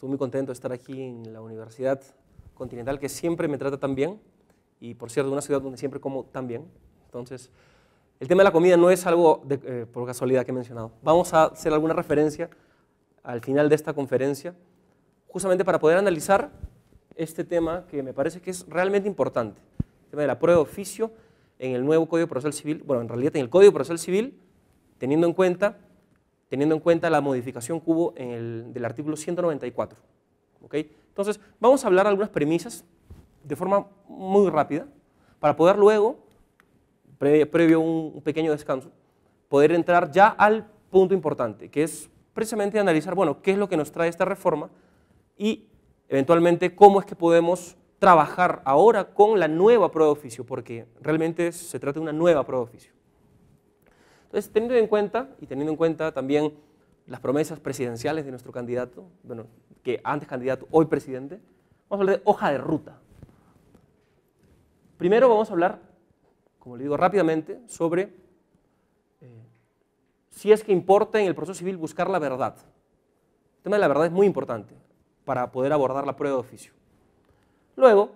Estoy muy contento de estar aquí en la Universidad Continental, que siempre me trata tan bien, y por cierto, una ciudad donde siempre como tan bien. Entonces, el tema de la comida no es algo por casualidad que he mencionado. Vamos a hacer alguna referencia al final de esta conferencia, justamente para poder analizar este tema que me parece que es realmente importante, el tema de la prueba de oficio en el nuevo Código Procesal Civil, bueno, en realidad en el Código Procesal Civil, teniendo en cuenta la modificación que hubo del artículo 194. ¿Okay? Entonces, vamos a hablar algunas premisas de forma muy rápida, para poder luego, previo a un pequeño descanso, poder entrar ya al punto importante, que es precisamente analizar, bueno, qué es lo que nos trae esta reforma y eventualmente cómo es que podemos trabajar ahora con la nueva prueba de oficio, porque realmente se trata de una nueva prueba de oficio. Entonces, teniendo en cuenta también las promesas presidenciales de nuestro candidato, bueno, que antes candidato, hoy presidente, vamos a hablar de hoja de ruta. Primero vamos a hablar, como le digo rápidamente, sobre si es que importa en el proceso civil buscar la verdad. El tema de la verdad es muy importante para poder abordar la prueba de oficio. Luego,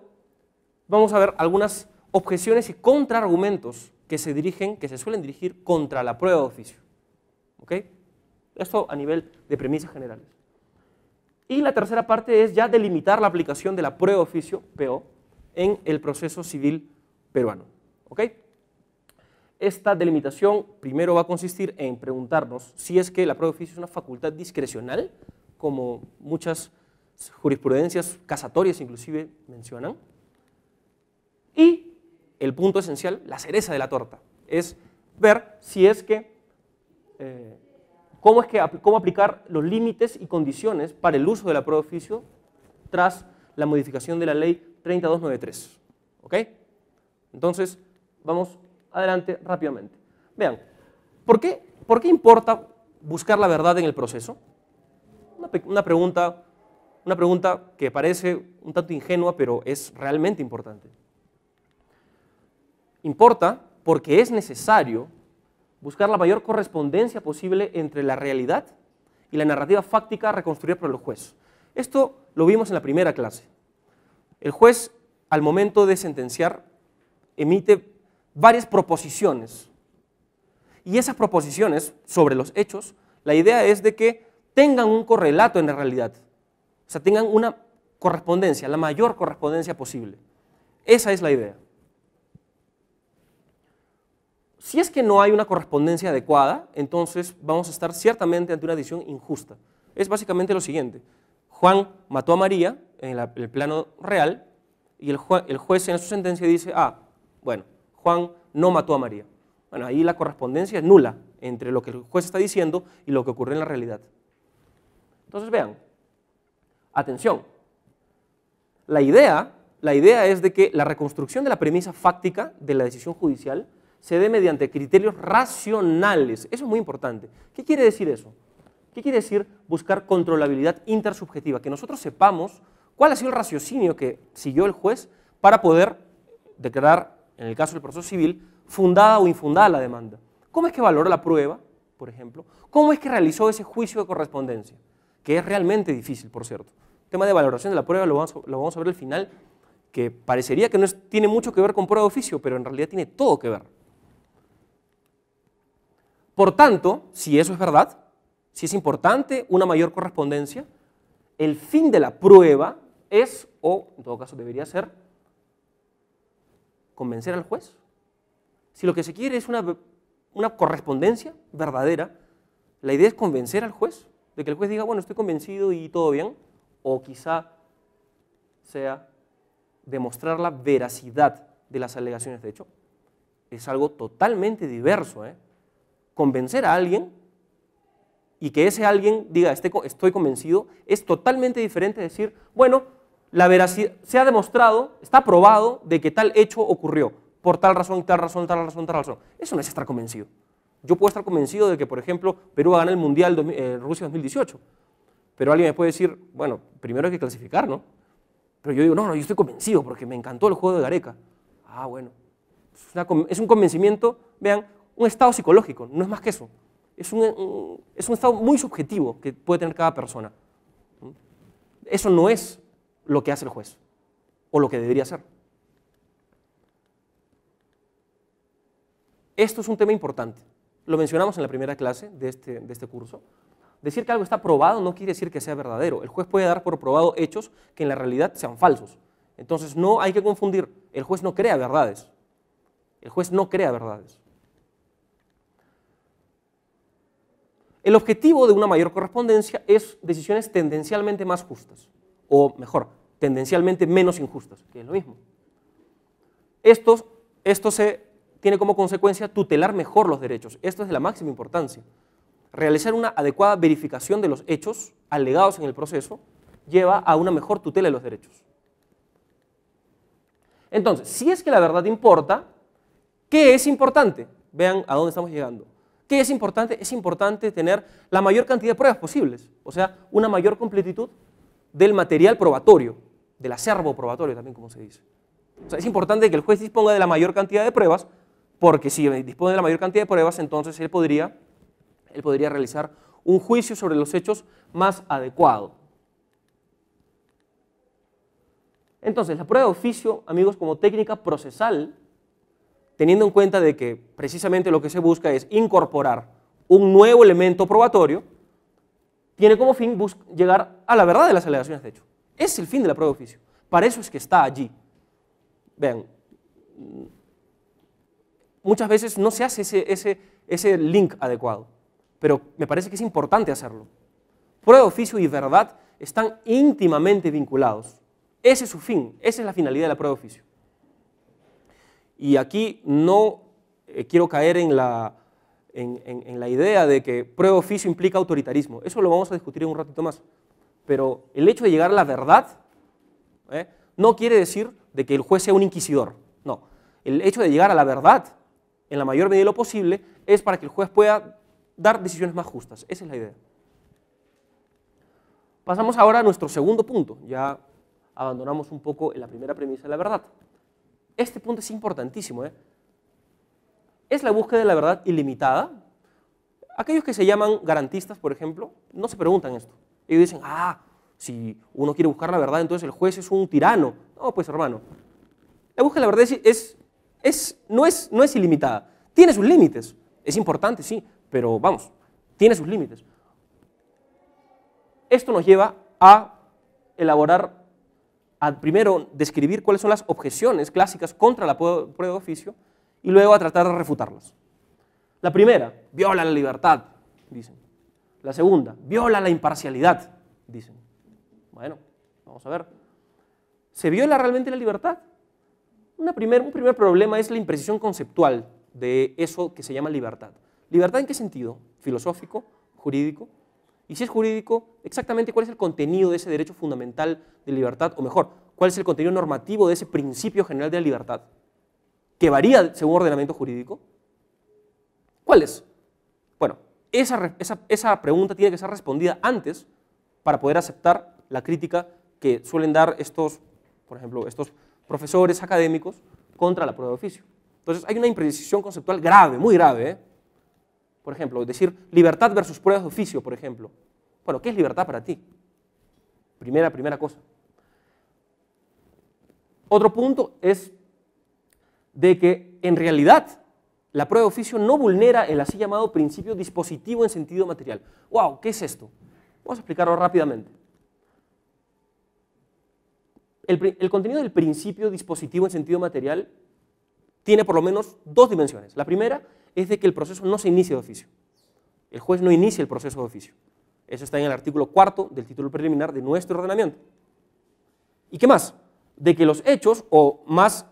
vamos a ver algunas objeciones y contraargumentos que se suelen dirigir contra la prueba de oficio. ¿Ok? Esto a nivel de premisas generales. Y la tercera parte es ya delimitar la aplicación de la prueba de oficio, PO, en el proceso civil peruano. ¿Ok? Esta delimitación primero va a consistir en preguntarnos si es que la prueba de oficio es una facultad discrecional, como muchas jurisprudencias casatorias inclusive mencionan. Y el punto esencial, la cereza de la torta, es ver si es que, cómo aplicar los límites y condiciones para el uso de la prueba de oficio tras la modificación de la ley 3293. ¿Ok? Entonces, vamos adelante rápidamente. Vean, ¿por qué importa buscar la verdad en el proceso? Una pregunta que parece un tanto ingenua, pero es realmente importante. Importa porque es necesario buscar la mayor correspondencia posible entre la realidad y la narrativa fáctica reconstruida por el juez. Esto lo vimos en la primera clase. El juez, al momento de sentenciar, emite varias proposiciones. Y esas proposiciones sobre los hechos, la idea es de que tengan un correlato en la realidad. O sea, tengan una correspondencia, la mayor correspondencia posible. Esa es la idea. Si es que no hay una correspondencia adecuada, entonces vamos a estar ciertamente ante una decisión injusta. Es básicamente lo siguiente. Juan mató a María en el plano real y el juez en su sentencia dice, bueno, Juan no mató a María. Bueno, ahí la correspondencia es nula entre lo que el juez está diciendo y lo que ocurre en la realidad. Entonces vean, atención, la idea es de que la reconstrucción de la premisa fáctica de la decisión judicial se dé mediante criterios racionales. Eso es muy importante. ¿Qué quiere decir eso? ¿Qué quiere decir buscar controlabilidad intersubjetiva? Que nosotros sepamos cuál ha sido el raciocinio que siguió el juez para poder declarar, en el caso del proceso civil, fundada o infundada la demanda. ¿Cómo es que valoró la prueba, por ejemplo? ¿Cómo es que realizó ese juicio de correspondencia? Que es realmente difícil, por cierto. El tema de valoración de la prueba lo vamos a ver al final, que parecería que no tiene mucho que ver con prueba de oficio, pero en realidad tiene todo que ver. Por tanto, si eso es verdad, si es importante una mayor correspondencia, el fin de la prueba es, o en todo caso debería ser, convencer al juez. Si lo que se quiere es una correspondencia verdadera, la idea es convencer al juez, de que el juez diga, bueno, estoy convencido y todo bien, o quizá sea demostrar la veracidad de las alegaciones de hecho. Es algo totalmente diverso, Convencer a alguien y que ese alguien diga, estoy convencido, es totalmente diferente de decir, bueno, la veracidad, se ha demostrado, está probado de que tal hecho ocurrió, por tal razón, tal razón, tal razón, tal razón. Eso no es estar convencido. Yo puedo estar convencido de que, por ejemplo, Perú va a ganar el Mundial Rusia 2018, pero alguien me puede decir, bueno, primero hay que clasificar, ¿no? Pero yo digo, no, yo estoy convencido porque me encantó el juego de Gareca. Bueno, es un convencimiento, vean, un estado psicológico, no es más que eso. Es un estado muy subjetivo que puede tener cada persona. Eso no es lo que hace el juez, o lo que debería hacer. Esto es un tema importante. Lo mencionamos en la primera clase de este curso. Decir que algo está probado no quiere decir que sea verdadero. El juez puede dar por probado hechos que en la realidad sean falsos. Entonces no hay que confundir. El juez no crea verdades. El juez no crea verdades. El objetivo de una mayor correspondencia es decisiones tendencialmente más justas, o mejor, tendencialmente menos injustas, que es lo mismo. Esto tiene como consecuencia tutelar mejor los derechos. Esto es de la máxima importancia. Realizar una adecuada verificación de los hechos alegados en el proceso lleva a una mejor tutela de los derechos. Entonces, si es que la verdad importa, ¿qué es importante? Vean a dónde estamos llegando. ¿Qué es importante? Es importante tener la mayor cantidad de pruebas posibles, o sea, una mayor completitud del material probatorio, del acervo probatorio también, como se dice. O sea, es importante que el juez disponga de la mayor cantidad de pruebas, porque si dispone de la mayor cantidad de pruebas, entonces él podría realizar un juicio sobre los hechos más adecuado. Entonces, la prueba de oficio, amigos, como técnica procesal, teniendo en cuenta de que precisamente lo que se busca es incorporar un nuevo elemento probatorio, tiene como fin llegar a la verdad de las alegaciones de hecho. Es el fin de la prueba de oficio. Para eso es que está allí. Vean, muchas veces no se hace ese link adecuado, pero me parece que es importante hacerlo. Prueba de oficio y verdad están íntimamente vinculados. Ese es su fin, esa es la finalidad de la prueba de oficio. Y aquí no quiero caer en la idea de que prueba de oficio implica autoritarismo. Eso lo vamos a discutir en un ratito más. Pero el hecho de llegar a la verdad no quiere decir de que el juez sea un inquisidor. No. El hecho de llegar a la verdad, en la mayor medida de lo posible, es para que el juez pueda dar decisiones más justas. Esa es la idea. Pasamos ahora a nuestro segundo punto. Ya abandonamos un poco la primera premisa de la verdad. Este punto es importantísimo. ¿Es la búsqueda de la verdad ilimitada? Aquellos que se llaman garantistas, por ejemplo, no se preguntan esto. Ellos dicen, si uno quiere buscar la verdad, entonces el juez es un tirano. No, pues hermano, la búsqueda de la verdad no es ilimitada. Tiene sus límites. Es importante, sí, pero vamos, tiene sus límites. Esto nos lleva a elaborar, primero describir cuáles son las objeciones clásicas contra la prueba de oficio y luego a tratar de refutarlas. La primera, viola la libertad, dicen. La segunda, viola la imparcialidad, dicen. Bueno, vamos a ver. ¿Se viola realmente la libertad? Un primer problema es la imprecisión conceptual de eso que se llama libertad. ¿Libertad en qué sentido? ¿Filosófico? ¿Jurídico? Y si es jurídico, exactamente cuál es el contenido de ese derecho fundamental de libertad, o mejor, cuál es el contenido normativo de ese principio general de la libertad, que varía según ordenamiento jurídico. ¿Cuál es? Bueno, esa pregunta tiene que ser respondida antes para poder aceptar la crítica que suelen dar por ejemplo, estos profesores académicos contra la prueba de oficio. Entonces hay una imprecisión conceptual grave, muy grave. Por ejemplo, decir libertad versus pruebas de oficio, por ejemplo. Bueno, ¿qué es libertad para ti? Primera cosa. Otro punto es de que en realidad la prueba de oficio no vulnera el así llamado principio dispositivo en sentido material. ¡Wow! ¿Qué es esto? Vamos a explicarlo rápidamente. El contenido del principio dispositivo en sentido material tiene por lo menos dos dimensiones. La primera es de que el proceso no se inicia de oficio. El juez no inicia el proceso de oficio. Eso está en el artículo 4 del título preliminar de nuestro ordenamiento. ¿Y qué más? De que los hechos, o más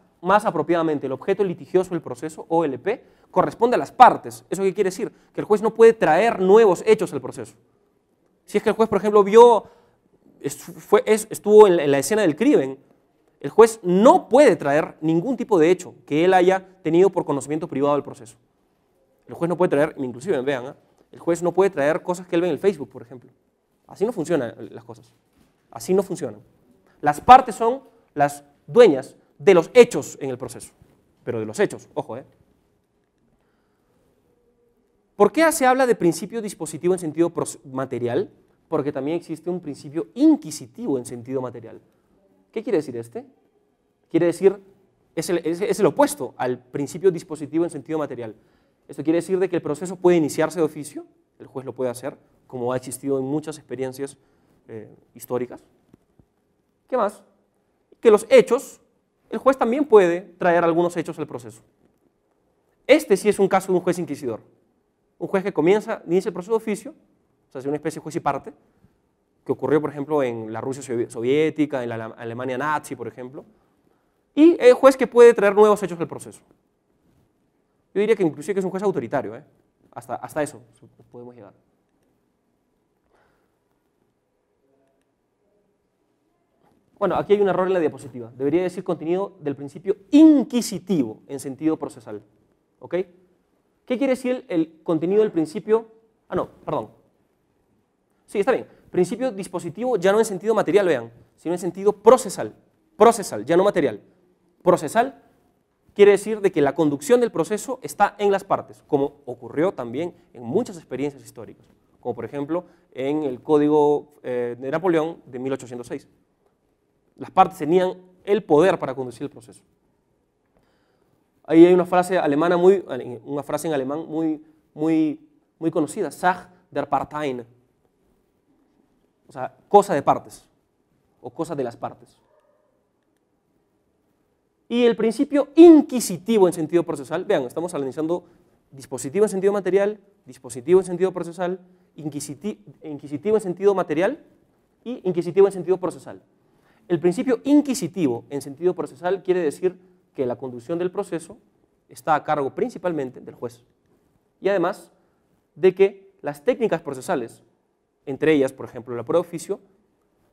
apropiadamente el objeto litigioso del proceso, OLP, corresponde a las partes. ¿Eso qué quiere decir? Que el juez no puede traer nuevos hechos al proceso. Si es que el juez, por ejemplo, estuvo en la escena del crimen, el juez no puede traer ningún tipo de hecho que él haya tenido por conocimiento privado del proceso. El juez no puede traer, inclusive, vean, el juez no puede traer cosas que él ve en el Facebook, por ejemplo. Así no funcionan las cosas. Así no funcionan. Las partes son las dueñas de los hechos en el proceso. Pero de los hechos, ojo. ¿Por qué se habla de principio dispositivo en sentido material? porque también existe un principio inquisitivo en sentido material. ¿Qué quiere decir este? Quiere decir, es el opuesto al principio dispositivo en sentido material. Esto quiere decir de que el proceso puede iniciarse de oficio, el juez lo puede hacer, como ha existido en muchas experiencias históricas. ¿Qué más? Que los hechos, el juez también puede traer algunos hechos al proceso. Este sí es un caso de un juez inquisidor. Un juez que inicia el proceso de oficio, o sea, es una especie de juez y parte, que ocurrió, por ejemplo, en la Rusia soviética, en la Alemania nazi, por ejemplo, y el juez que puede traer nuevos hechos al proceso. Yo diría que inclusive que es un juez autoritario, hasta eso podemos llegar. Bueno, aquí hay un error en la diapositiva. Debería decir contenido del principio inquisitivo en sentido procesal. ¿Ok? ¿Qué quiere decir el contenido del principio? Ah, no, perdón. Sí, está bien. Principio dispositivo ya no en sentido material, vean, sino en sentido procesal. Procesal, ya no material. Procesal quiere decir de que la conducción del proceso está en las partes, como ocurrió también en muchas experiencias históricas, como por ejemplo en el Código de Napoleón de 1806. Las partes tenían el poder para conducir el proceso. Ahí hay una frase alemana en alemán muy conocida, Sache der Parteien, o sea, cosa de partes, o cosa de las partes. Y el principio inquisitivo en sentido procesal, vean, estamos analizando dispositivo en sentido material, dispositivo en sentido procesal, inquisitivo en sentido material y inquisitivo en sentido procesal. El principio inquisitivo en sentido procesal quiere decir que la conducción del proceso está a cargo principalmente del juez. Y además de que las técnicas procesales, entre ellas, por ejemplo, la prueba de oficio,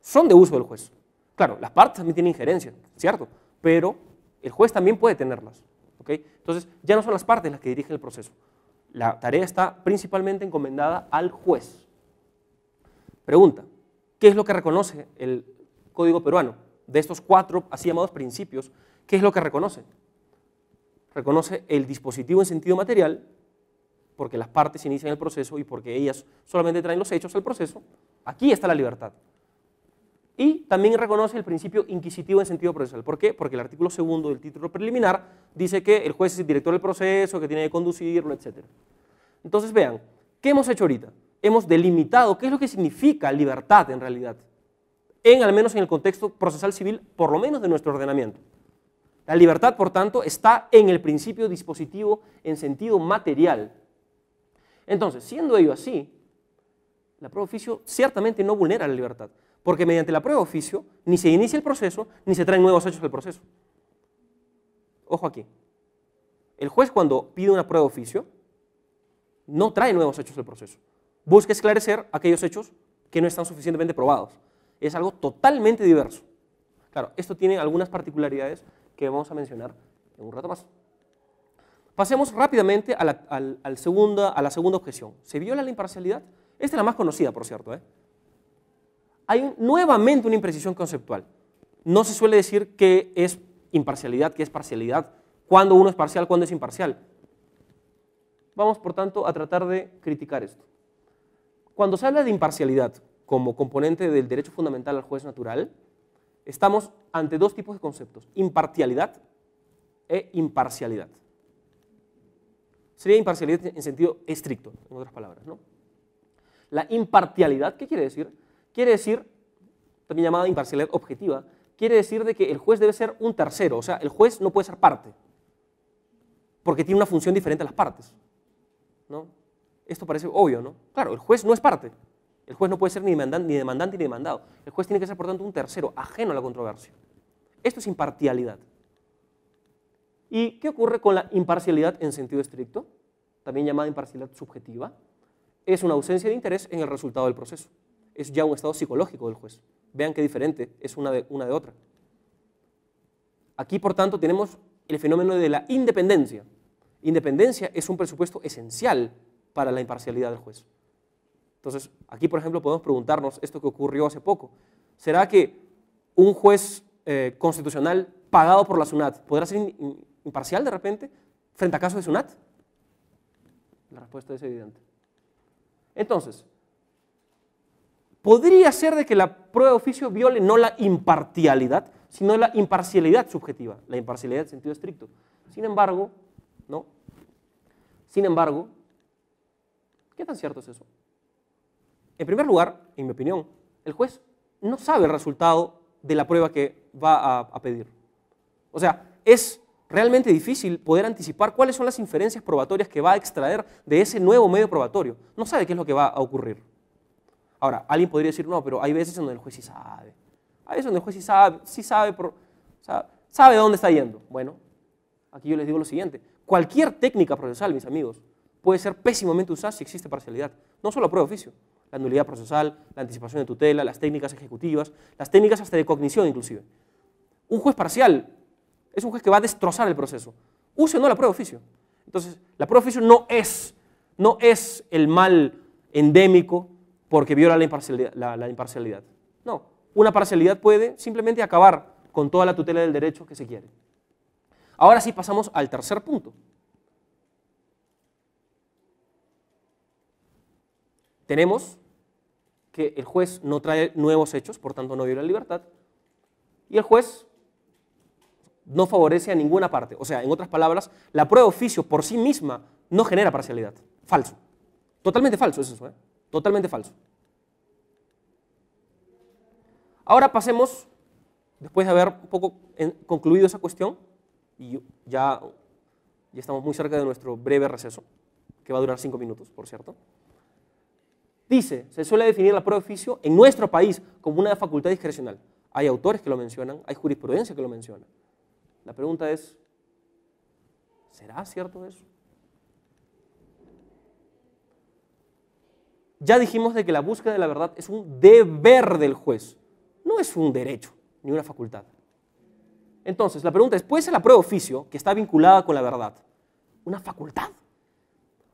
son de uso del juez. Claro, las partes también tienen injerencia, ¿cierto? Pero el juez también puede tenerlas. ¿Okay? Entonces, ya no son las partes las que dirigen el proceso. La tarea está principalmente encomendada al juez. Pregunta, ¿qué es lo que reconoce el Código peruano? De estos 4 así llamados principios, ¿qué es lo que reconoce? Reconoce el dispositivo en sentido material, porque las partes inician el proceso y porque ellas solamente traen los hechos al proceso. Aquí está la libertad. Y también reconoce el principio inquisitivo en sentido procesal. ¿Por qué? Porque el artículo 2 del título preliminar dice que el juez es el director del proceso, que tiene que conducirlo, etc. Entonces vean, ¿qué hemos hecho ahorita? Hemos delimitado qué es lo que significa libertad en realidad, al menos en el contexto procesal civil, por lo menos de nuestro ordenamiento. La libertad, por tanto, está en el principio dispositivo en sentido material. Entonces, siendo ello así, la prueba de oficio ciertamente no vulnera la libertad, porque mediante la prueba de oficio ni se inicia el proceso, ni se traen nuevos hechos al proceso. Ojo aquí. El juez, cuando pide una prueba de oficio, no trae nuevos hechos al proceso. Busca esclarecer aquellos hechos que no están suficientemente probados. Es algo totalmente diverso. Claro, esto tiene algunas particularidades que vamos a mencionar en un rato más. Pasemos rápidamente a la segunda objeción. ¿Se viola la imparcialidad? Esta es la más conocida, por cierto. Hay nuevamente una imprecisión conceptual. No se suele decir qué es imparcialidad, qué es parcialidad, cuándo uno es parcial, cuándo es imparcial. Vamos, por tanto, a tratar de criticar esto. Cuando se habla de imparcialidad como componente del derecho fundamental al juez natural, estamos ante 2 tipos de conceptos, imparcialidad e imparcialidad. Sería imparcialidad en sentido estricto, en otras palabras, ¿no? La imparcialidad, ¿qué quiere decir? Quiere decir, también llamada imparcialidad objetiva, quiere decir de que el juez debe ser un tercero, o sea, el juez no puede ser parte, porque tiene una función diferente a las partes, ¿no? Esto parece obvio, ¿no? Claro, el juez no es parte, el juez no puede ser ni demandante ni demandado, el juez tiene que ser, por tanto, un tercero, ajeno a la controversia. Esto es imparcialidad. ¿Y qué ocurre con la imparcialidad en sentido estricto? También llamada imparcialidad subjetiva. Es una ausencia de interés en el resultado del proceso. Es ya un estado psicológico del juez. Vean qué diferente es una de otra. Aquí, por tanto, tenemos el fenómeno de la independencia. Independencia es un presupuesto esencial para la imparcialidad del juez. Entonces, aquí, por ejemplo, podemos preguntarnos esto que ocurrió hace poco. ¿Será que un juez constitucional pagado por la SUNAT podrá ser imparcial de repente frente a casos de SUNAT? La respuesta es evidente. Entonces, podría ser de que la prueba de oficio viole no la imparcialidad, sino la imparcialidad subjetiva, la imparcialidad en sentido estricto. Sin embargo, ¿no? Sin embargo, ¿qué tan cierto es eso? En primer lugar, en mi opinión, el juez no sabe el resultado de la prueba que va a pedir. O sea, es realmente difícil poder anticipar cuáles son las inferencias probatorias que va a extraer de ese nuevo medio probatorio. No sabe qué es lo que va a ocurrir. Ahora, alguien podría decir, no, pero hay veces en donde el juez sí sabe. Hay veces donde el juez sí sabe, sabe dónde está yendo. Bueno, aquí yo les digo lo siguiente. Cualquier técnica procesal, mis amigos, puede ser pésimamente usada si existe parcialidad. No solo la prueba de oficio, la nulidad procesal, la anticipación de tutela, las técnicas ejecutivas, las técnicas hasta de cognición inclusive. Un juez parcial es un juez que va a destrozar el proceso. Use o no la prueba de oficio. Entonces, la prueba de oficio no es el mal endémico porque viola la imparcialidad. No, una parcialidad puede simplemente acabar con toda la tutela del derecho que se quiere. Ahora sí pasamos al tercer punto. Tenemos que el juez no trae nuevos hechos, por tanto no viola la libertad, y el juez no favorece a ninguna parte. O sea, en otras palabras, la prueba de oficio por sí misma no genera parcialidad. Falso. Totalmente falso es eso, ¿eh? Totalmente falso. Ahora pasemos, después de haber un poco concluido esa cuestión, y ya estamos muy cerca de nuestro breve receso, que va a durar 5 minutos, por cierto. Dice, se suele definir la prueba de oficio en nuestro país como una facultad discrecional. Hay autores que lo mencionan, hay jurisprudencia que lo menciona. La pregunta es, ¿será cierto eso? Ya dijimos de que la búsqueda de la verdad es un deber del juez, no es un derecho ni una facultad. Entonces, la pregunta es, ¿puede ser la prueba de oficio, que está vinculada con la verdad, una facultad?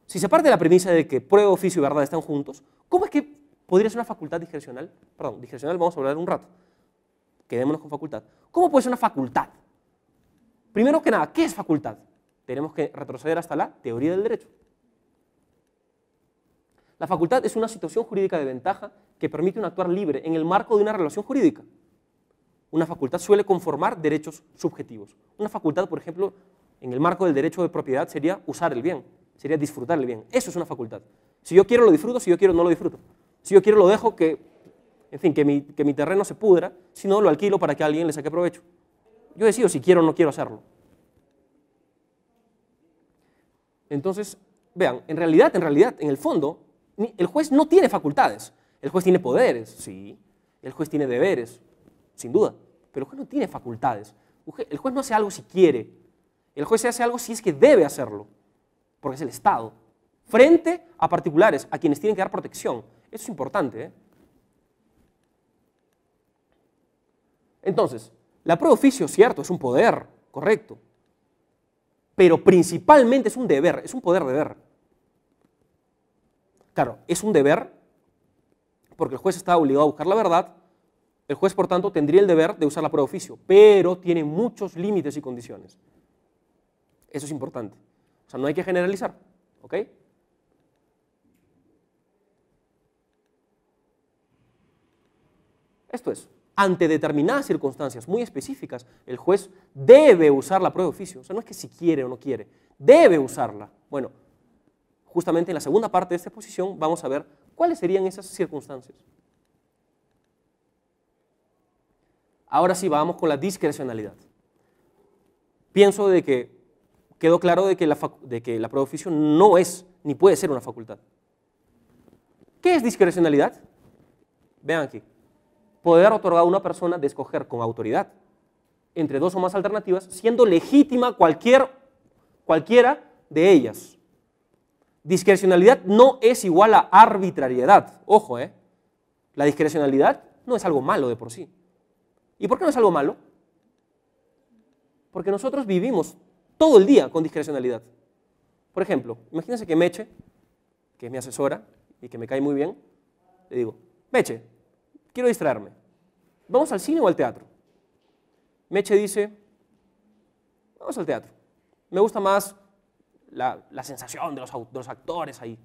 Si se parte de la premisa de que prueba de oficio y verdad están juntos, ¿cómo es que podría ser una facultad discrecional? Perdón, discrecional vamos a hablar un rato. Quedémonos con facultad. ¿Cómo puede ser una facultad? Primero que nada, ¿qué es facultad? Tenemos que retroceder hasta la teoría del derecho. La facultad es una situación jurídica de ventaja que permite un actuar libre en el marco de una relación jurídica. Una facultad suele conformar derechos subjetivos. Una facultad, por ejemplo, en el marco del derecho de propiedad sería usar el bien, sería disfrutar el bien. Eso es una facultad. Si yo quiero lo disfruto, si yo quiero no lo disfruto. Si yo quiero lo dejo que mi terreno se pudra, si no lo alquilo para que alguien le saque provecho. Yo decido si quiero o no quiero hacerlo. Entonces, vean, en realidad, en el fondo, el juez no tiene facultades. El juez tiene poderes, sí. El juez tiene deberes, sin duda. Pero el juez no tiene facultades. El juez no hace algo si quiere. El juez hace algo si es que debe hacerlo, porque es el Estado, frente a particulares, a quienes tienen que dar protección. Eso es importante, ¿eh? Entonces, la prueba de oficio, cierto, es un poder, correcto, pero principalmente es un deber, es un poder-deber. Claro, es un deber porque el juez está obligado a buscar la verdad, el juez, por tanto, tendría el deber de usar la prueba de oficio, pero tiene muchos límites y condiciones. Eso es importante. O sea, no hay que generalizar, ¿ok? Esto es, ante determinadas circunstancias muy específicas, el juez debe usar la prueba de oficio. O sea, no es que si quiere o no quiere, debe usarla. Bueno, justamente en la segunda parte de esta exposición vamos a ver cuáles serían esas circunstancias. Ahora sí, vamos con la discrecionalidad. Pienso de que quedó claro de que la prueba de oficio no es ni puede ser una facultad. ¿Qué es discrecionalidad? Vean aquí. Poder otorgado a una persona de escoger con autoridad entre dos o más alternativas, siendo legítima cualquiera de ellas. Discrecionalidad no es igual a arbitrariedad. Ojo, la discrecionalidad no es algo malo de por sí. ¿Y por qué no es algo malo? Porque nosotros vivimos todo el día con discrecionalidad. Por ejemplo, imagínense que Meche, que es mi asesora y que me cae muy bien, le digo, Meche, quiero distraerme. ¿Vamos al cine o al teatro? Meche dice, vamos al teatro. Me gusta más la sensación de los actores ahí.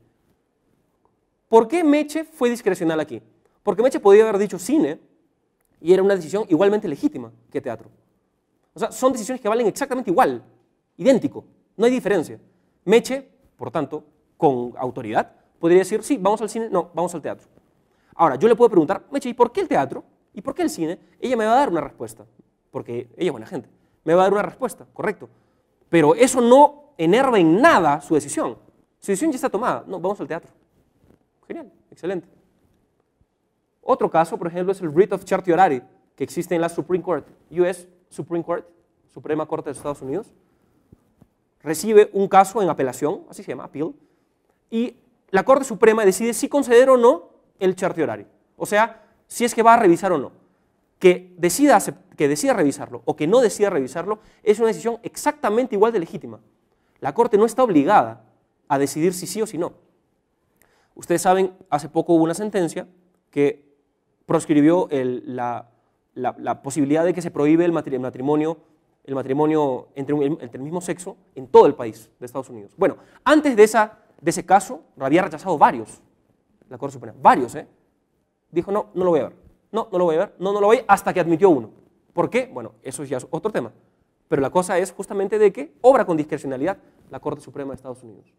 ¿Por qué Meche fue discrecional aquí? Porque Meche podía haber dicho cine y era una decisión igualmente legítima que teatro. O sea, son decisiones que valen exactamente igual, idéntico, no hay diferencia. Meche, por tanto, con autoridad, podría decir, sí, vamos al cine, no, vamos al teatro. Ahora, yo le puedo preguntar, Meche, ¿y por qué el teatro? ¿Y por qué el cine? Ella me va a dar una respuesta, porque ella es buena gente. Me va a dar una respuesta, correcto. Pero eso no enerva en nada su decisión. Su decisión ya está tomada. No, vamos al teatro. Genial, excelente. Otro caso, por ejemplo, es el writ of certiorari, que existe en la Supreme Court, US Supreme Court, Suprema Corte de Estados Unidos. Recibe un caso en apelación, así se llama, appeal, y la Corte Suprema decide si conceder o no el certiorari. O sea, si es que va a revisar o no. Que decida revisarlo o que no decida revisarlo es una decisión exactamente igual de legítima. La Corte no está obligada a decidir si sí o si no. Ustedes saben, hace poco hubo una sentencia que proscribió la posibilidad de que se prohíbe el matrimonio entre el mismo sexo en todo el país de Estados Unidos. Bueno, antes de ese caso, había rechazado varios, la Corte Suprema, varios, dijo, no, no lo voy a ver, no, no lo voy a ver, no, no lo voy a ver, hasta que admitió uno. ¿Por qué? Bueno, eso ya es otro tema. Pero la cosa es justamente de que obra con discrecionalidad la Corte Suprema de Estados Unidos.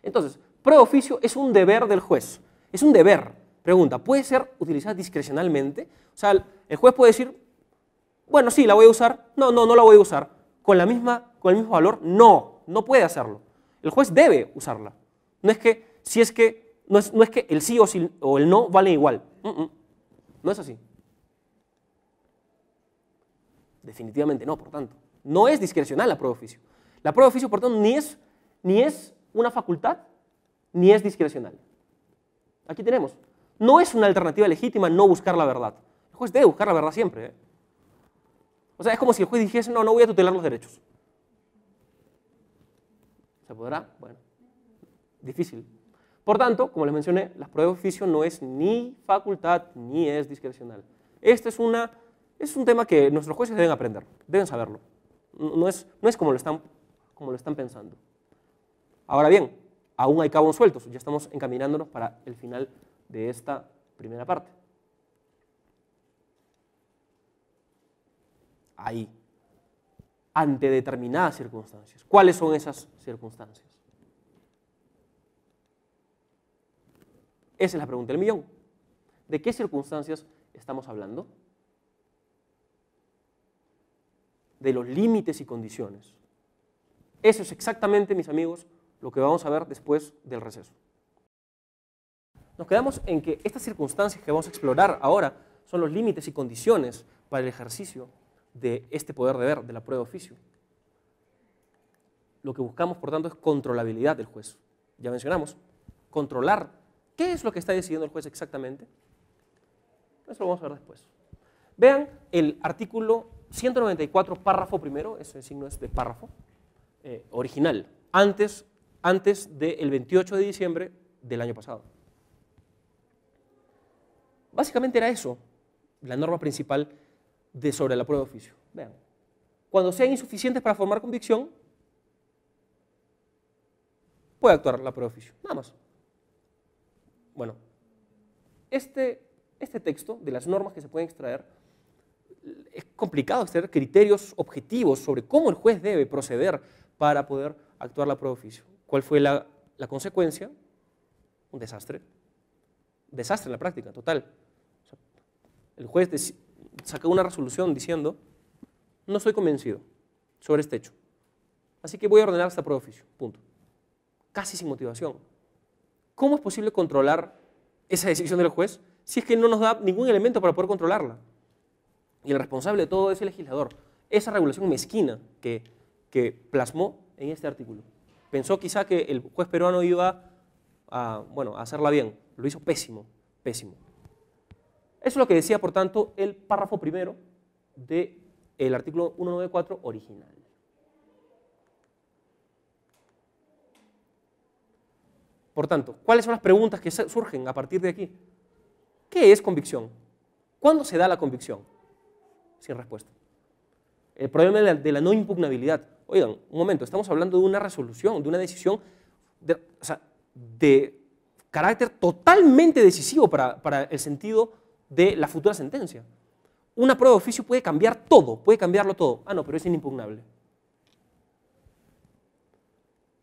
Entonces, prueba de oficio es un deber del juez, es un deber. Pregunta, ¿puede ser utilizada discrecionalmente? O sea, el juez puede decir, bueno, sí, la voy a usar, no, no, no la voy a usar, con el mismo valor, no, no puede hacerlo. El juez debe usarla. No es que, no es que el sí o el no valen igual. No es así. Definitivamente no, por tanto. No es discrecional la prueba de oficio. La prueba de oficio, por tanto, ni es una facultad, ni es discrecional. Aquí tenemos. No es una alternativa legítima no buscar la verdad. El juez debe buscar la verdad siempre. O sea, es como si el juez dijese, no, no voy a tutelar los derechos. ¿Se podrá? Bueno, difícil. Por tanto, como les mencioné, la prueba de oficio no es ni facultad ni es discrecional. Este es un tema que nuestros jueces deben aprender, deben saberlo. No es como lo están pensando. Ahora bien, aún hay cabos sueltos, ya estamos encaminándonos para el final de esta primera parte. Ahí, ante determinadas circunstancias. ¿Cuáles son esas circunstancias? Esa es la pregunta del millón. ¿De qué circunstancias estamos hablando? De los límites y condiciones. Eso es exactamente, mis amigos, lo que vamos a ver después del receso. Nos quedamos en que estas circunstancias que vamos a explorar ahora son los límites y condiciones para el ejercicio de este poder deber, de la prueba de oficio. Lo que buscamos, por tanto, es controlabilidad del juez. Ya mencionamos, controlar qué es lo que está decidiendo el juez exactamente. Eso lo vamos a ver después. Vean el artículo 194, párrafo primero, ese signo es de párrafo, original, antes del 28 de diciembre del año pasado. Básicamente era eso, la norma principal sobre la prueba de oficio. Vean, cuando sean insuficientes para formar convicción, puede actuar la prueba de oficio, nada más. Bueno, este texto de las normas que se pueden extraer, es complicado extraer criterios objetivos sobre cómo el juez debe proceder para poder actuar la prueba de oficio. ¿Cuál fue la consecuencia? Un desastre. Desastre en la práctica, total. O sea, el juez sacó una resolución diciendo, no estoy convencido sobre este hecho, así que voy a ordenar esta prueba de oficio, punto. Casi sin motivación. ¿Cómo es posible controlar esa decisión del juez si es que no nos da ningún elemento para poder controlarla? Y el responsable de todo es el legislador. Esa regulación mezquina que plasmó en este artículo. Pensó quizá que el juez peruano iba a hacerla bien. Lo hizo pésimo, pésimo. Eso es lo que decía, por tanto, el párrafo primero del artículo 194 original. Por tanto, ¿cuáles son las preguntas que surgen a partir de aquí? ¿Qué es convicción? ¿Cuándo se da la convicción? Sin respuesta. El problema de la no impugnabilidad. Oigan, un momento, estamos hablando de una resolución, de una decisión de carácter totalmente decisivo para el sentido de la futura sentencia. Una prueba de oficio puede cambiar todo, puede cambiarlo todo. Ah, no, pero es inimpugnable.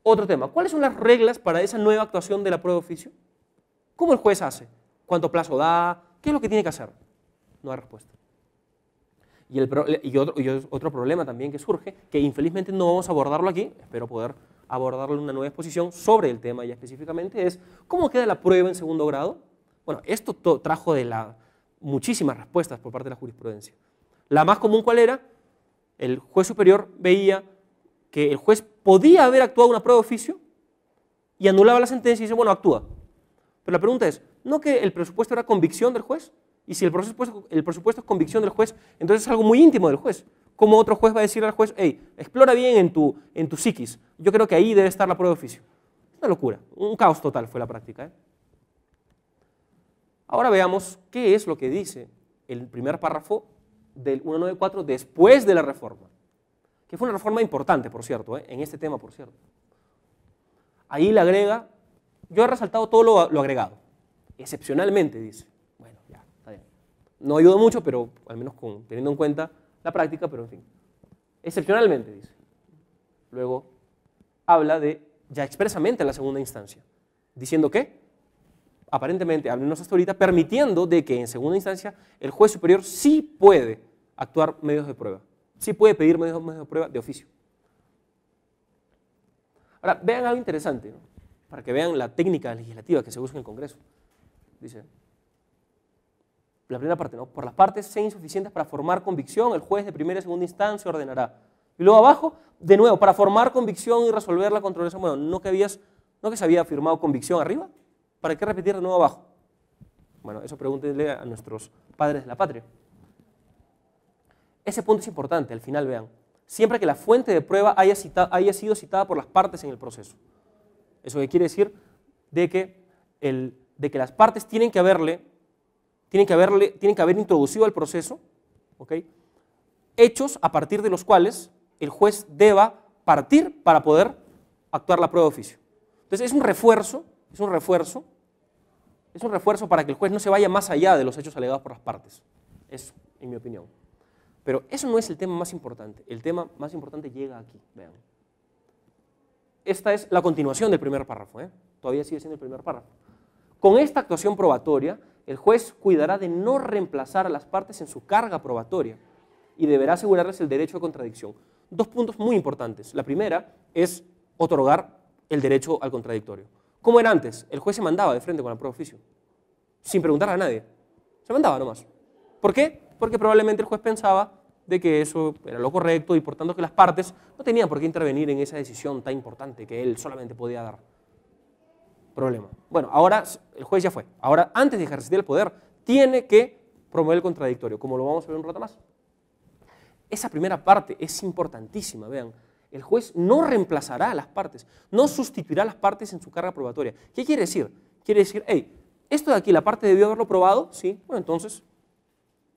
Otro tema, ¿cuáles son las reglas para esa nueva actuación de la prueba de oficio? ¿Cómo el juez hace? ¿Cuánto plazo da? ¿Qué es lo que tiene que hacer? No hay respuesta. Y otro problema también que surge, que infelizmente no vamos a abordarlo aquí, espero poder abordarlo en una nueva exposición sobre el tema ya específicamente, es ¿cómo queda la prueba en segundo grado? Bueno, esto trajo muchísimas respuestas por parte de la jurisprudencia. La más común, ¿cuál era? El juez superior veía que el juez podía haber actuado una prueba de oficio y anulaba la sentencia y dice, bueno, actúa. Pero la pregunta es, ¿no que el presupuesto era convicción del juez? Y si el presupuesto es convicción del juez, entonces es algo muy íntimo del juez. ¿Cómo otro juez va a decirle al juez, hey, explora bien en tu psiquis, yo creo que ahí debe estar la prueba de oficio? Es una locura, un caos total fue la práctica. Ahora veamos qué es lo que dice el primer párrafo del 194 después de la reforma, que fue una reforma importante, por cierto, en este tema, por cierto. Ahí le agrega, yo he resaltado todo lo agregado, excepcionalmente, dice. Bueno, ya, está bien. No ayuda mucho, pero al menos teniendo en cuenta la práctica, pero en fin. Excepcionalmente, dice. Luego habla de, ya expresamente en la segunda instancia, diciendo que, aparentemente, al menos hasta ahorita, permitiendo de que en segunda instancia el juez superior sí puede actuar medios de prueba, sí puede pedir medios de prueba de oficio. Ahora, vean algo interesante, ¿no? Para que vean la técnica legislativa que se usa en el Congreso. Dice, la primera parte, ¿no? Por las partes sean insuficientes para formar convicción, el juez de primera y segunda instancia ordenará. Y luego abajo, de nuevo, para formar convicción y resolver la controversia, bueno, ¿no que se había firmado convicción arriba? ¿Para qué repetir de nuevo abajo? Bueno, eso pregúntenle a nuestros padres de la patria. Ese punto es importante, al final vean. Siempre que la fuente de prueba haya sido citada por las partes en el proceso. Eso quiere decir de que las partes tienen que haber introducido al proceso, ¿okay?, hechos a partir de los cuales el juez deba partir para poder actuar la prueba de oficio. Entonces es un refuerzo para que el juez no se vaya más allá de los hechos alegados por las partes. Eso, en mi opinión. Pero eso no es el tema más importante. El tema más importante llega aquí, vean. Esta es la continuación del primer párrafo, todavía sigue siendo el primer párrafo. Con esta actuación probatoria, el juez cuidará de no reemplazar a las partes en su carga probatoria y deberá asegurarles el derecho de contradicción. Dos puntos muy importantes. La primera es otorgar el derecho al contradictorio. ¿Cómo era antes? El juez se mandaba de frente con la prueba de oficio, sin preguntarle a nadie. Se mandaba nomás. ¿Por qué? Porque probablemente el juez pensaba de que eso era lo correcto y por tanto que las partes no tenían por qué intervenir en esa decisión tan importante que él solamente podía dar. Problema. Bueno, ahora el juez ya fue. Ahora, antes de ejercer el poder, tiene que promover el contradictorio, como lo vamos a ver un rato más. Esa primera parte es importantísima, vean. El juez no reemplazará a las partes, no sustituirá a las partes en su carga probatoria. ¿Qué quiere decir? Quiere decir, hey, esto de aquí, la parte debió haberlo probado, sí, bueno, entonces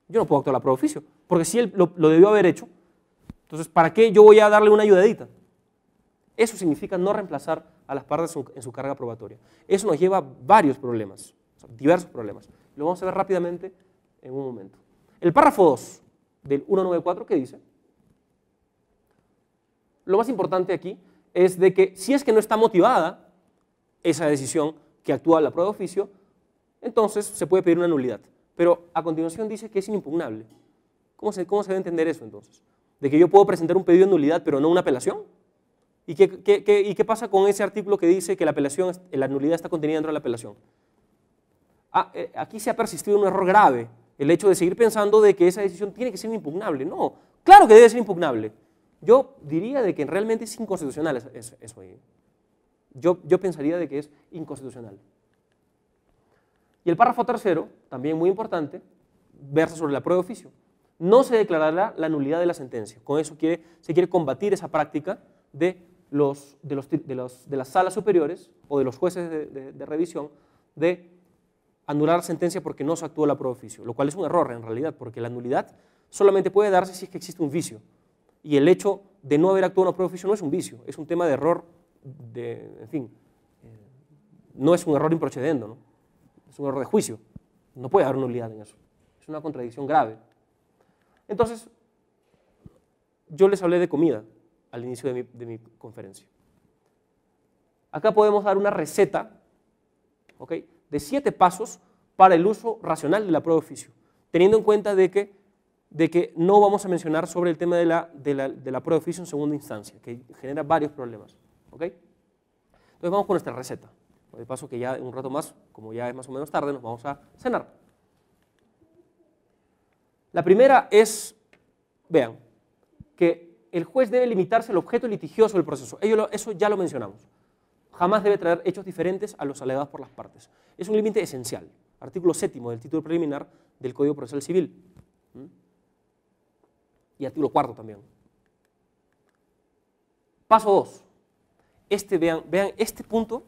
yo no puedo actuar la prueba de oficio, porque si él lo debió haber hecho, entonces ¿para qué yo voy a darle una ayudadita? Eso significa no reemplazar a las partes en su carga probatoria. Eso nos lleva a varios problemas, o sea, diversos problemas. Lo vamos a ver rápidamente en un momento. El párrafo 2 del 194, ¿qué dice? Lo más importante aquí es de que si es que no está motivada esa decisión que actúa la prueba de oficio, entonces se puede pedir una nulidad. Pero a continuación dice que es inimpugnable. ¿Cómo se debe entender eso entonces? ¿De que yo puedo presentar un pedido de nulidad pero no una apelación? ¿Y qué pasa con ese artículo que dice que la nulidad está contenida dentro de la apelación? Aquí se ha persistido un error grave, el hecho de seguir pensando de que esa decisión tiene que ser impugnable. No, claro que debe ser impugnable. Yo diría de que realmente es inconstitucional eso ahí. Yo pensaría de que es inconstitucional. Y el párrafo tercero, también muy importante, versa sobre la prueba de oficio. No se declarará la nulidad de la sentencia. Con eso se quiere combatir esa práctica de las salas superiores o de los jueces de revisión de anular la sentencia porque no se actuó la prueba de oficio, lo cual es un error en realidad, porque la nulidad solamente puede darse si es que existe un vicio. Y el hecho de no haber actuado una prueba de oficio no es un vicio, es un tema de error, no es un error improcedendo, ¿no? Es un error de juicio. No puede haber nulidad en eso. Es una contradicción grave. Entonces, yo les hablé de comida al inicio de mi conferencia. Acá podemos dar una receta, ¿ok?, de 7 pasos para el uso racional de la prueba de oficio, teniendo en cuenta de que no vamos a mencionar sobre el tema de la prueba de oficio en segunda instancia, que genera varios problemas. ¿Ok? Entonces vamos con nuestra receta. De paso que ya en un rato más, como ya es más o menos tarde, nos vamos a cenar. La primera es, vean, que el juez debe limitarse al objeto litigioso del proceso. Eso ya lo mencionamos. Jamás debe traer hechos diferentes a los alegados por las partes. Es un límite esencial. Artículo 7º del título preliminar del Código Procesal Civil. Y artículo 4º también. Paso 2. Vean este punto.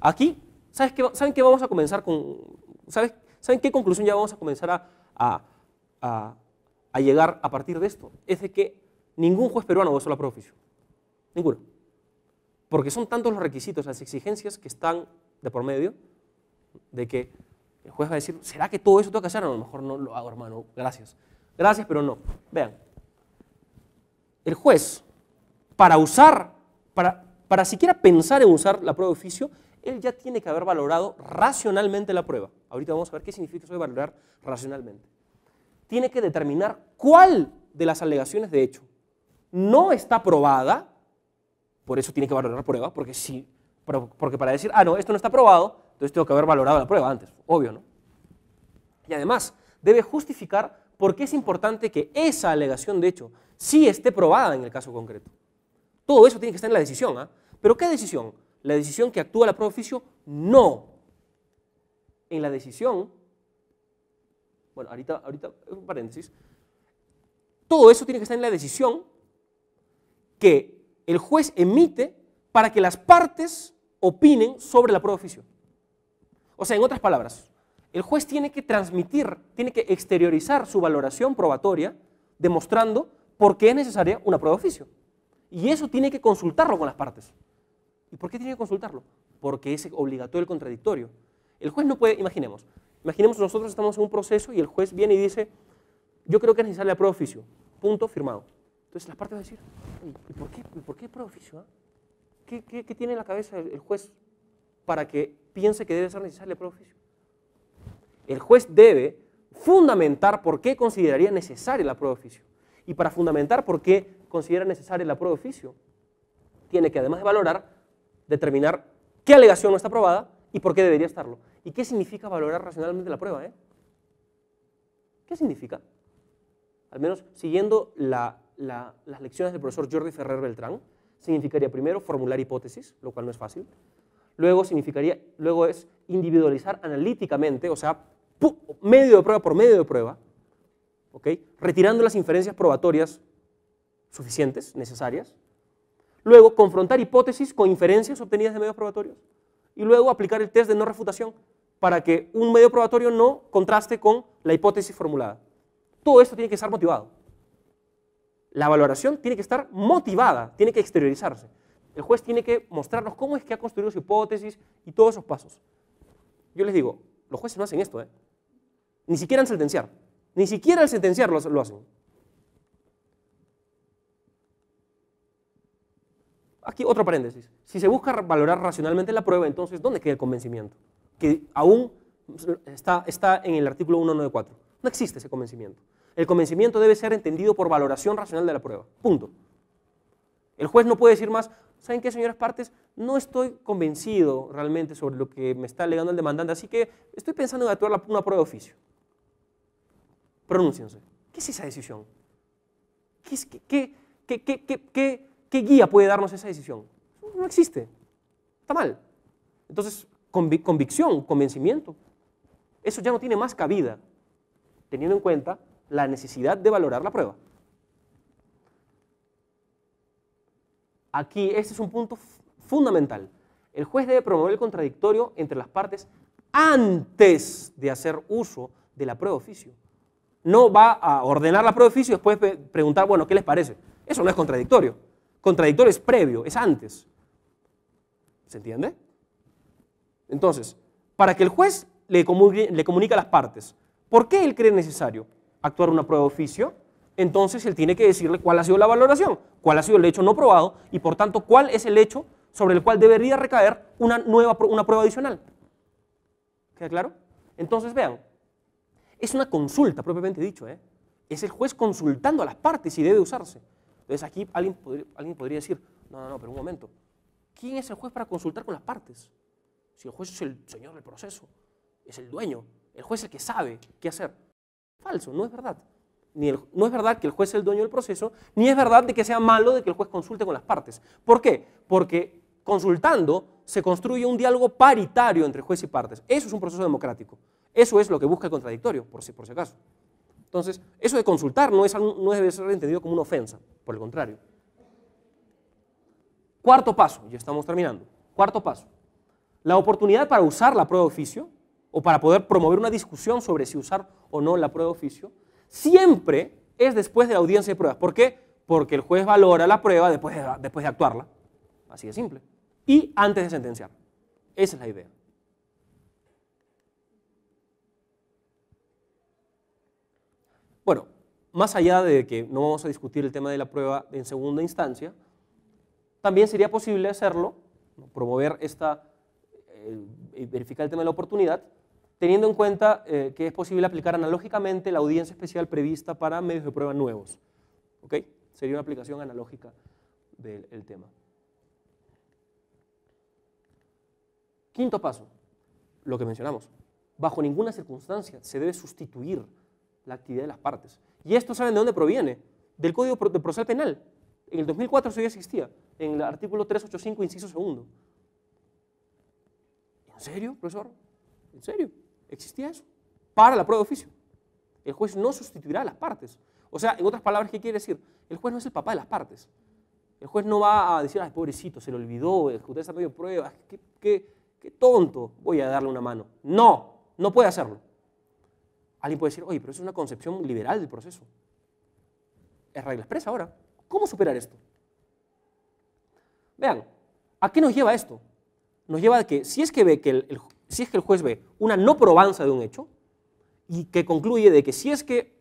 Aquí, ¿saben qué vamos a comenzar con? ¿Saben qué conclusión ya vamos a comenzar a llegar a partir de esto? Es de que ningún juez peruano gozó la prueba de oficio. Ninguno. Porque son tantos los requisitos, las exigencias que están de por medio, de que el juez va a decir, ¿será que todo eso tengo que hacer? A lo mejor no lo hago, hermano, gracias. Gracias, pero no. Vean, el juez, para siquiera pensar en usar la prueba de oficio, él ya tiene que haber valorado racionalmente la prueba. Ahorita vamos a ver qué significa eso de valorar racionalmente. Tiene que determinar cuál de las alegaciones de hecho no está probada. Por eso tiene que valorar la prueba, porque para decir, no, esto no está probado, entonces tengo que haber valorado la prueba antes, obvio, ¿no? Y además, debe justificar por qué es importante que esa alegación de hecho sí esté probada en el caso concreto. Todo eso tiene que estar en la decisión, ¿ah? ¿Pero qué decisión? La decisión que actúa la prueba de oficio, no. En la decisión, bueno, ahorita un paréntesis, todo eso tiene que estar en la decisión que el juez emite para que las partes opinen sobre la prueba de oficio. O sea, en otras palabras, el juez tiene que transmitir, tiene que exteriorizar su valoración probatoria, demostrando por qué es necesaria una prueba de oficio. Y eso tiene que consultarlo con las partes. ¿Y por qué tiene que consultarlo? Porque es obligatorio el contradictorio. El juez no puede, imaginemos nosotros estamos en un proceso y el juez viene y dice, yo creo que es necesaria la prueba de oficio, punto, firmado. Entonces las partes van a decir, ¿y por qué prueba de oficio? ¿Qué tiene en la cabeza el juez para que piense que debe ser necesaria la prueba de oficio? El juez debe fundamentar por qué consideraría necesaria la prueba de oficio. Y para fundamentar por qué considera necesaria la prueba de oficio, tiene que además de valorar, determinar qué alegación no está aprobada y por qué debería estarlo. ¿Y qué significa valorar racionalmente la prueba? ¿Qué significa? Al menos siguiendo las lecciones del profesor Jordi Ferrer Beltrán, significaría primero formular hipótesis, lo cual no es fácil. Luego es individualizar analíticamente, o sea, medio de prueba por medio de prueba, ¿okay?, retirando las inferencias probatorias suficientes, necesarias. Luego, confrontar hipótesis con inferencias obtenidas de medios probatorios. Y luego aplicar el test de no refutación para que un medio probatorio no contraste con la hipótesis formulada. Todo esto tiene que estar motivado. La valoración tiene que estar motivada, tiene que exteriorizarse. El juez tiene que mostrarnos cómo es que ha construido su hipótesis y todos esos pasos. Yo les digo, los jueces no hacen esto, ni siquiera al sentenciar. Ni siquiera al sentenciar lo hacen. Aquí otro paréntesis. Si se busca valorar racionalmente la prueba, entonces, ¿dónde queda el convencimiento? Que aún está en el artículo 194. No existe ese convencimiento. El convencimiento debe ser entendido por valoración racional de la prueba. Punto. El juez no puede decir más, ¿saben qué, señoras partes? No estoy convencido realmente sobre lo que me está alegando el demandante, así que estoy pensando en actuar una prueba de oficio. Pronúnciense. ¿Qué es esa decisión? ¿Qué guía puede darnos esa decisión? No existe. Está mal. Entonces, convicción, convencimiento, eso ya no tiene más cabida, teniendo en cuenta la necesidad de valorar la prueba. Aquí, este es un punto fundamental. El juez debe promover el contradictorio entre las partes antes de hacer uso de la prueba de oficio. No va a ordenar la prueba de oficio y después preguntar, bueno, ¿qué les parece? Eso no es contradictorio. Contradictorio es previo, es antes. ¿Se entiende? Entonces, para que el juez le comunique a las partes, ¿por qué él cree necesario actuar una prueba de oficio? Entonces él tiene que decirle cuál ha sido la valoración, cuál ha sido el hecho no probado y por tanto cuál es el hecho sobre el cual debería recaer una prueba adicional. ¿Queda claro? Entonces vean, es una consulta propiamente dicho, es el juez consultando a las partes si debe usarse. Entonces aquí alguien podría decir, no, pero un momento, ¿quién es el juez para consultar con las partes? Si el juez es el señor del proceso, es el dueño, el juez es el que sabe qué hacer. Falso, no es verdad. No es verdad que el juez es el dueño del proceso, ni es verdad de que sea malo de que el juez consulte con las partes. ¿Por qué? Porque consultando se construye un diálogo paritario entre juez y partes. Eso es un proceso democrático. Eso es lo que busca el contradictorio, por si acaso. Entonces, eso de consultar no debe ser entendido como una ofensa, por el contrario. Cuarto paso, ya estamos terminando. Cuarto paso. La oportunidad para usar la prueba de oficio o para poder promover una discusión sobre si usar o no la prueba de oficio siempre es después de la audiencia de pruebas. ¿Por qué? Porque el juez valora la prueba después de actuarla. Así de simple. Y antes de sentenciar. Esa es la idea. Bueno, más allá de que no vamos a discutir el tema de la prueba en segunda instancia, también sería posible hacerlo, promover verificar el tema de la oportunidad, teniendo en cuenta que es posible aplicar analógicamente la audiencia especial prevista para medios de prueba nuevos. ¿Ok? Sería una aplicación analógica del tema. Quinto paso, lo que mencionamos. Bajo ninguna circunstancia se debe sustituir la actividad de las partes. Y esto, ¿saben de dónde proviene? Del Código de Procesal Penal. En el 2004 eso ya existía, en el artículo 385, inciso segundo. ¿En serio, profesor? ¿En serio? ¿Existía eso? Para la prueba de oficio. El juez no sustituirá a las partes. O sea, en otras palabras, ¿qué quiere decir? El juez no es el papá de las partes. El juez no va a decir, ay, pobrecito, se le olvidó, usted está medio prueba, qué tonto, voy a darle una mano. No, no puede hacerlo. Alguien puede decir, oye, pero eso es una concepción liberal del proceso. Es regla expresa ahora. ¿Cómo superar esto? Vean, ¿a qué nos lleva esto? Nos lleva a que si es que el juez ve una no probanza de un hecho y que concluye de que si es que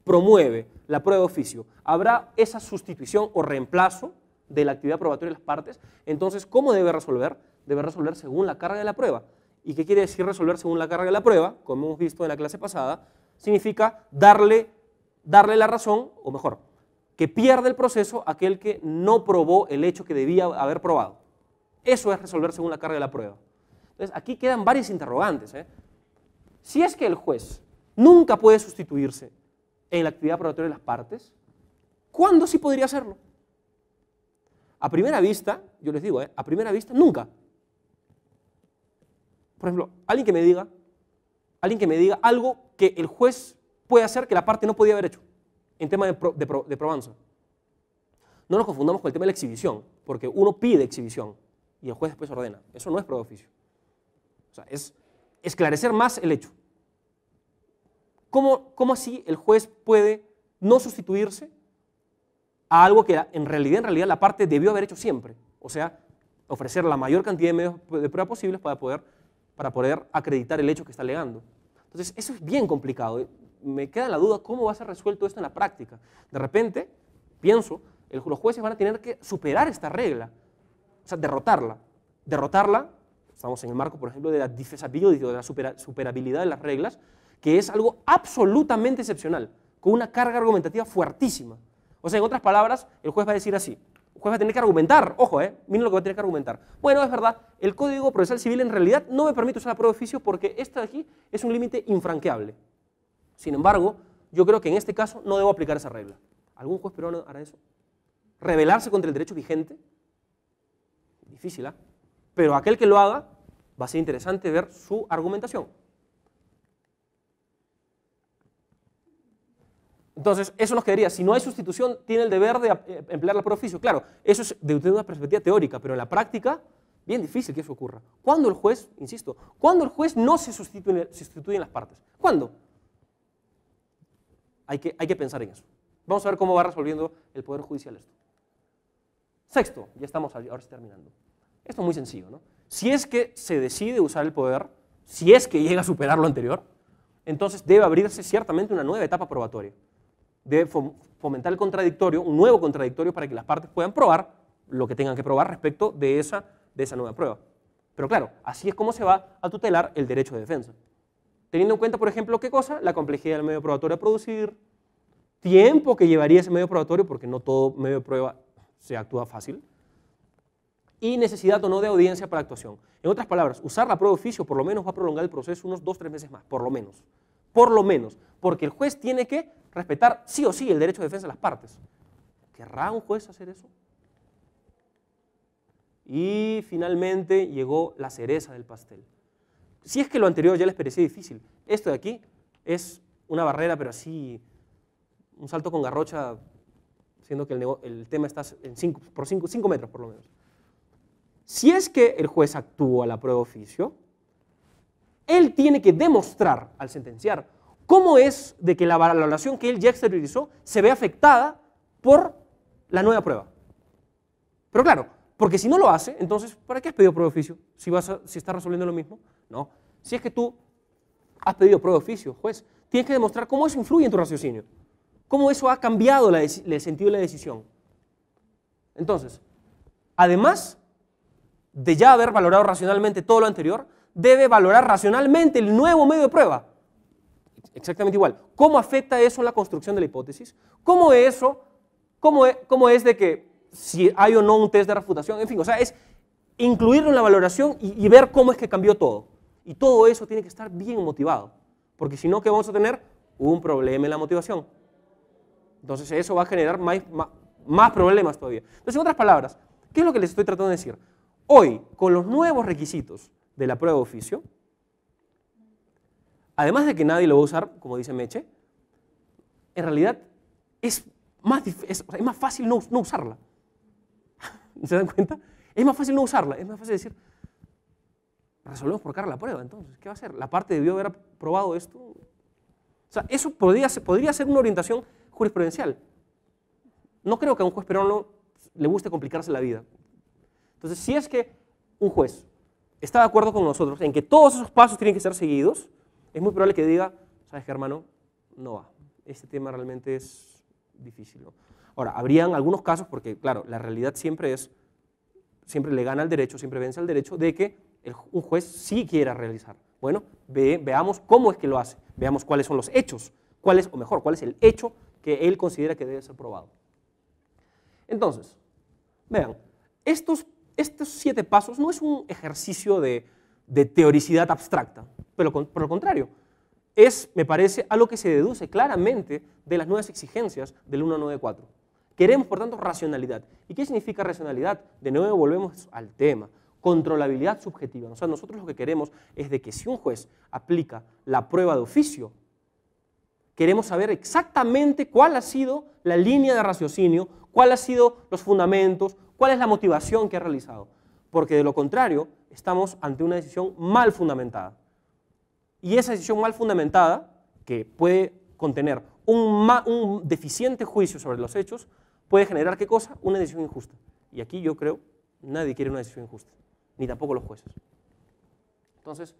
promueve la prueba de oficio, habrá esa sustitución o reemplazo de la actividad probatoria de las partes, entonces, ¿cómo debe resolver? Debe resolver según la carga de la prueba. ¿Y qué quiere decir resolver según la carga de la prueba? Como hemos visto en la clase pasada, significa darle la razón, o mejor, que pierda el proceso aquel que no probó el hecho que debía haber probado. Eso es resolver según la carga de la prueba. Entonces, aquí quedan varias interrogantes. Si es que el juez nunca puede sustituirse en la actividad probatoria de las partes, ¿cuándo sí podría hacerlo? A primera vista, yo les digo, a primera vista, nunca. Por ejemplo, alguien que me diga algo que el juez puede hacer que la parte no podía haber hecho en tema de probanza. No nos confundamos con el tema de la exhibición, porque uno pide exhibición y el juez después ordena. Eso no es prueba de oficio. O sea, es esclarecer más el hecho. ¿Cómo así el juez puede no sustituirse a algo que en realidad la parte debió haber hecho siempre? O sea, ofrecer la mayor cantidad de medios de prueba posibles para poder acreditar el hecho que está alegando. Entonces, eso es bien complicado. Me queda la duda cómo va a ser resuelto esto en la práctica. De repente, pienso, los jueces van a tener que superar esta regla, o sea, derrotarla. Derrotarla, estamos en el marco, por ejemplo, de la defeasibility, de la superabilidad de las reglas, que es algo absolutamente excepcional, con una carga argumentativa fuertísima. O sea, en otras palabras, el juez va a decir así, el juez va a tener que argumentar, ojo, miren lo que va a tener que argumentar. Bueno, es verdad, el Código Procesal Civil en realidad no me permite usar la prueba de oficio porque esta de aquí es un límite infranqueable. Sin embargo, yo creo que en este caso no debo aplicar esa regla. ¿Algún juez peruano hará eso? ¿Rebelarse contra el derecho vigente? Difícil, ¿ah? Pero aquel que lo haga, va a ser interesante ver su argumentación. Entonces, eso nos quedaría, si no hay sustitución, tiene el deber de emplear la prueba de oficio. Claro, eso es desde una perspectiva teórica, pero en la práctica, bien difícil que eso ocurra. ¿Cuándo el juez, insisto, cuándo el juez no se sustituye en las partes? ¿Cuándo? Hay que pensar en eso. Vamos a ver cómo va resolviendo el Poder Judicial esto. Sexto, ya estamos ahora sí terminando. Esto es muy sencillo, ¿no? Si es que se decide usar el poder, si es que llega a superar lo anterior, entonces debe abrirse ciertamente una nueva etapa probatoria. Debe fomentar el contradictorio, un nuevo contradictorio para que las partes puedan probar lo que tengan que probar respecto de esa nueva prueba. Pero claro, así es como se va a tutelar el derecho de defensa. Teniendo en cuenta, por ejemplo, ¿qué cosa? La complejidad del medio probatorio a producir, tiempo que llevaría ese medio probatorio, porque no todo medio de prueba se actúa fácil, y necesidad o no de audiencia para actuación. En otras palabras, usar la prueba de oficio por lo menos va a prolongar el proceso unos 2 o 3 meses más, por lo menos, porque el juez tiene que respetar sí o sí el derecho de defensa de las partes. ¿Querrá un juez hacer eso? Y finalmente llegó la cereza del pastel. Si es que lo anterior ya les parecía difícil, esto de aquí es una barrera, pero así, un salto con garrocha, siendo que el tema está en 5 metros por lo menos. Si es que el juez actúa la prueba de oficio, él tiene que demostrar al sentenciar cómo es de que la valoración que él ya exteriorizó se ve afectada por la nueva prueba. Pero claro, porque si no lo hace, entonces, ¿para qué has pedido prueba de oficio? Si estás resolviendo lo mismo. No. Si es que tú has pedido prueba de oficio, juez, tienes que demostrar cómo eso influye en tu raciocinio, cómo eso ha cambiado el sentido de la decisión. Entonces, además de ya haber valorado racionalmente todo lo anterior, debe valorar racionalmente el nuevo medio de prueba. Exactamente igual. ¿Cómo afecta eso en la construcción de la hipótesis? ¿Cómo es de que si hay o no un test de refutación? En fin, o sea, es incluirlo en la valoración y ver cómo es que cambió todo. Y todo eso tiene que estar bien motivado, porque si no, ¿qué vamos a tener? Un problema en la motivación. Entonces eso va a generar más problemas todavía. Entonces, en otras palabras, ¿qué es lo que les estoy tratando de decir? Hoy, con los nuevos requisitos de la prueba de oficio, además de que nadie lo va a usar, como dice Meche, en realidad es más fácil no usarla. ¿Se dan cuenta? Es más fácil no usarla, es más fácil decir, resolvemos por cara la prueba, entonces, ¿qué va a hacer? ¿La parte debió haber probado esto? O sea, eso podría ser una orientación jurisprudencial. No creo que a un juez peruano le guste complicarse la vida. Entonces, si es que un juez está de acuerdo con nosotros en que todos esos pasos tienen que ser seguidos, es muy probable que diga, ¿sabes qué, hermano? No va. Este tema realmente es difícil, ¿no? Ahora, habrían algunos casos, porque claro, la realidad siempre le gana al derecho, siempre vence al derecho, de que un juez sí quiera realizar. Bueno, veamos cómo es que lo hace, veamos cuáles son los hechos, cuál es el hecho que él considera que debe ser probado. Entonces, vean, estos 7 pasos no es un ejercicio de teoricidad abstracta, pero por lo contrario, me parece, algo que se deduce claramente de las nuevas exigencias del 194. Queremos, por tanto, racionalidad. ¿Y qué significa racionalidad? De nuevo volvemos al tema. Controlabilidad subjetiva. O sea, nosotros lo que queremos es de que si un juez aplica la prueba de oficio, queremos saber exactamente cuál ha sido la línea de raciocinio, cuáles han sido los fundamentos, cuál es la motivación que ha realizado. Porque de lo contrario, estamos ante una decisión mal fundamentada. Y esa decisión mal fundamentada, que puede contener un deficiente juicio sobre los hechos, puede generar, ¿qué cosa? Una decisión injusta. Y aquí yo creo, nadie quiere una decisión injusta, ni tampoco los jueces. Entonces,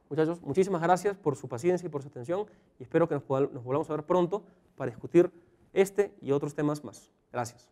muchachos, muchísimas gracias por su paciencia y por su atención, y espero que nos volvamos a ver pronto para discutir este y otros temas más. Gracias.